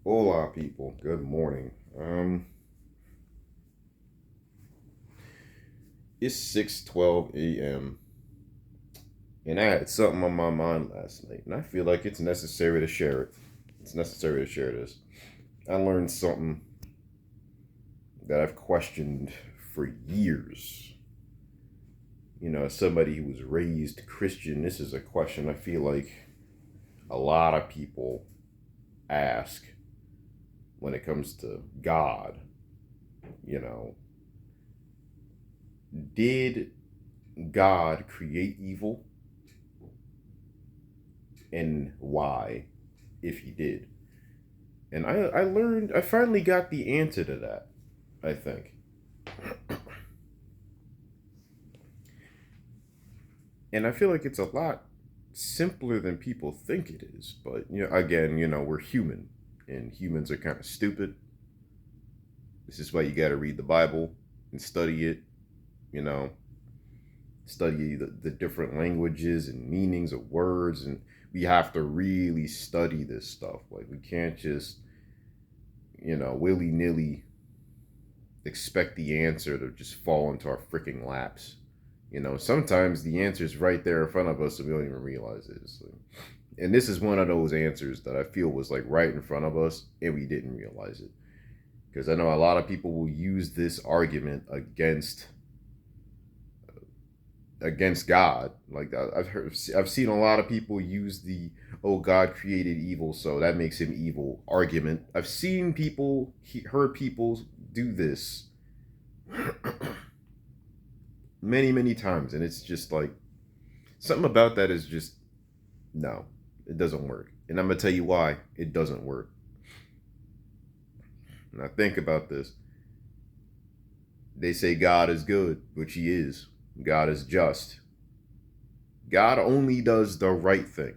Hola, people. Good morning. It's 6:12 a.m. and I had something on my mind last night, and I feel like it's necessary to share it. It's necessary to share this. I learned something that I've questioned for years. As somebody who was raised Christian, this is a question I feel like a lot of people ask when it comes to God. You know, did God create evil, and why, if he did? And I finally got the answer to that, I think. And I feel like it's a lot simpler than people think it is. But, again, we're human, and humans are kind of stupid. This is why you got to read the Bible and study it, you know, study the different languages and meanings of words. And we have to really study this stuff. Like, we can't just, willy nilly expect the answer to just fall into our freaking laps. Sometimes the answer is right there in front of us and we don't even realize it. And this is one of those answers that I feel was like right in front of us and we didn't realize it. Because I know a lot of people will use this argument against God. Like I've seen a lot of people use the "oh, God created evil, so that makes him evil" argument. I've seen heard people do this many, many times, and it's just like something about that is just no, it doesn't work. And I'm gonna tell you why it doesn't work. Now think about this. They say God is good, which he is. God is just. God only does the right thing.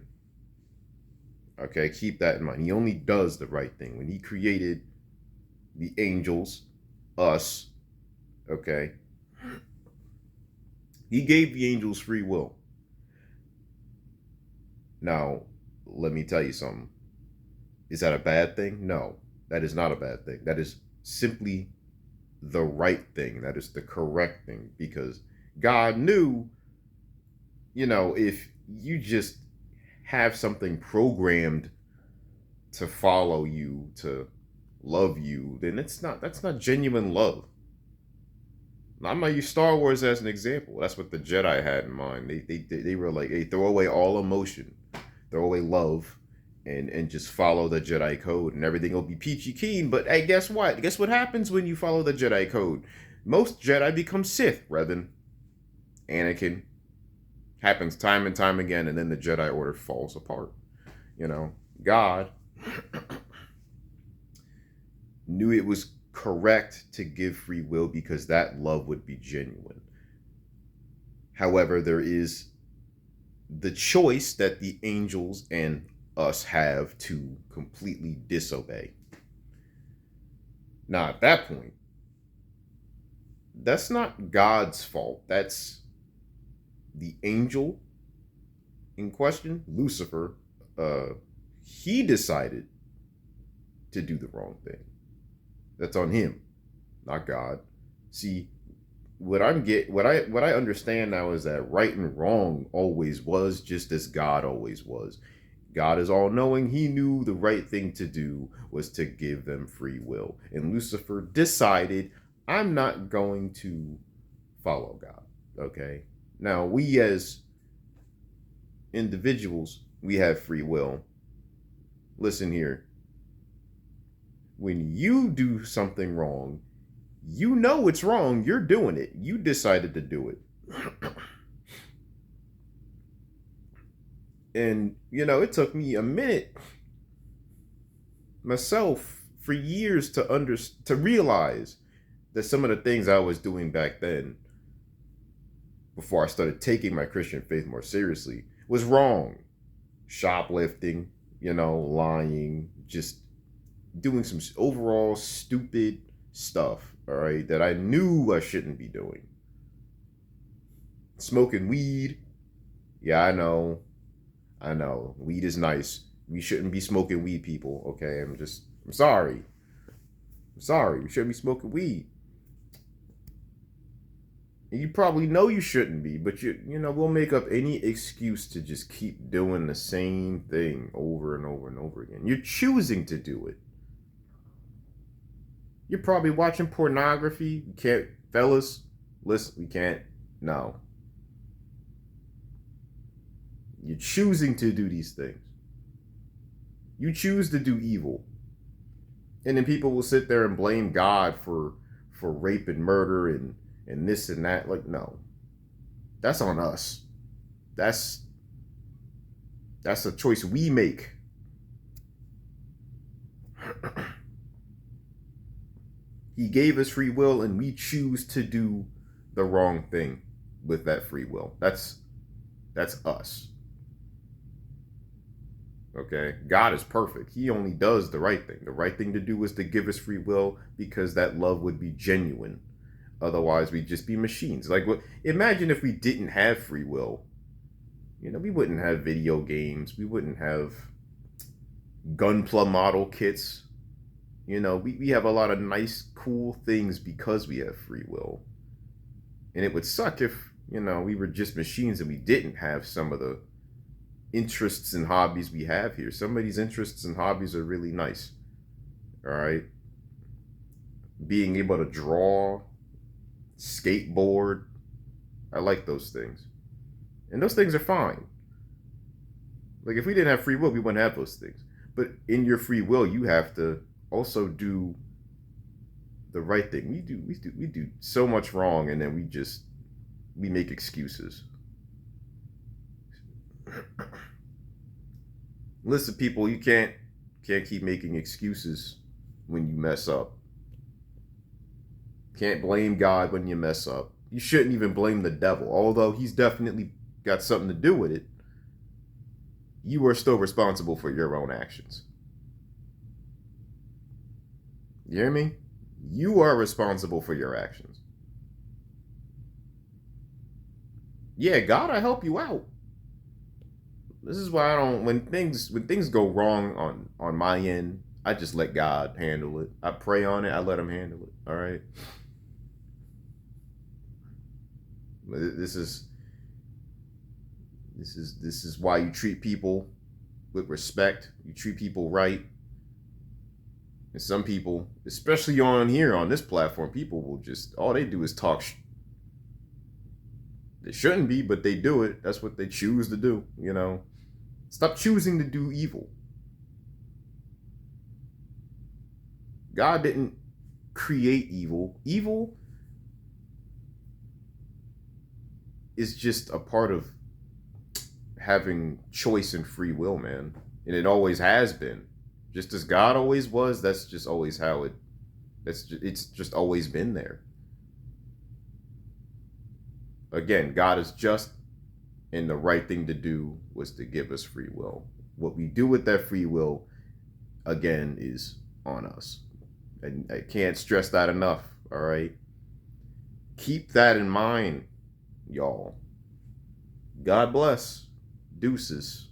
Okay, keep that in mind. He only does the right thing. When he created the angels, us, okay, he gave the angels free will. Now, let me tell you something. Is that a bad thing? No, that is not a bad thing. That is simply the right thing. That is the correct thing because God knew, if you just have something programmed to follow you, to love you, then that's not genuine love. I'm gonna use Star Wars as an example. That's what the Jedi had in mind. They were like, hey, throw away all emotion, throw away love, and just follow the Jedi code, and everything will be peachy keen. But hey, guess what? Guess what happens when you follow the Jedi code? Most Jedi become Sith. Revan, Anakin, happens time and time again, and then the Jedi Order falls apart. God knew it was correct to give free will because that love would be genuine. However, there is the choice that the angels and us have to completely disobey. Now, at that point, that's not God's fault. That's the angel in question, Lucifer. He decided to do the wrong thing. That's on him, not God. See, what I understand now is that right and wrong always was just as God always was. God is all knowing. He knew the right thing to do was to give them free will. And Lucifer decided, I'm not going to follow God. Okay? Now, we as individuals, we have free will. Listen here. When you do something wrong, you know it's wrong. You're doing it. You decided to do it. And, it took me a minute myself for years to realize that some of the things I was doing back then, before I started taking my Christian faith more seriously, was wrong. Shoplifting, lying, just doing some overall stupid stuff, all right, that I knew I shouldn't be doing. Smoking weed, yeah, I know. Weed is nice. We shouldn't be smoking weed, people, okay? I'm sorry. I'm sorry. You shouldn't be smoking weed. And you probably know you shouldn't be, but we'll make up any excuse to just keep doing the same thing over and over and over again. You're choosing to do it. You're probably watching pornography. You can't, fellas, listen, we can't. No. You're choosing to do these things. You choose to do evil. And then people will sit there and blame God for rape and murder and this and that. Like, no. That's on us. That's a choice we make. He gave us free will and we choose to do the wrong thing with that free will. That's us. Okay? God is perfect. He only does the right thing. The right thing to do is to give us free will because that love would be genuine. Otherwise, we'd just be machines. Like, imagine if we didn't have free will. We wouldn't have video games. We wouldn't have Gunpla model kits. We have a lot of nice, cool things because we have free will. And it would suck if, we were just machines and we didn't have some of the interests and hobbies we have here. Some of these interests and hobbies are really nice. All right. Being able to draw, skateboard. I like those things. And those things are fine. Like, if we didn't have free will, we wouldn't have those things. But in your free will, you have to also do the right thing. We do so much wrong, and then we make excuses. Listen, people, you can't keep making excuses when you mess up. Can't blame God when you mess up. You shouldn't even blame the devil, although he's definitely got something to do with it. You are still responsible for your own actions. You hear me? You are responsible for your actions. Yeah, God will help you out. This is why I don't, when things go wrong on my end, I just let God handle it. I pray on it, I let him handle it. All right. This is why you treat people with respect. You treat people right. And some people, especially on here on this platform, people will just, all they do is talk. They shouldn't be, but they do it. That's what they choose to do. Stop choosing to do evil. God didn't create evil. Evil is just a part of having choice and free will, man. And it always has been. Just as God always was, that's just always how it's just always been there. Again, God is just, and the right thing to do was to give us free will. What we do with that free will, again, is on us. And I can't stress that enough, all right? Keep that in mind, y'all. God bless. Deuces.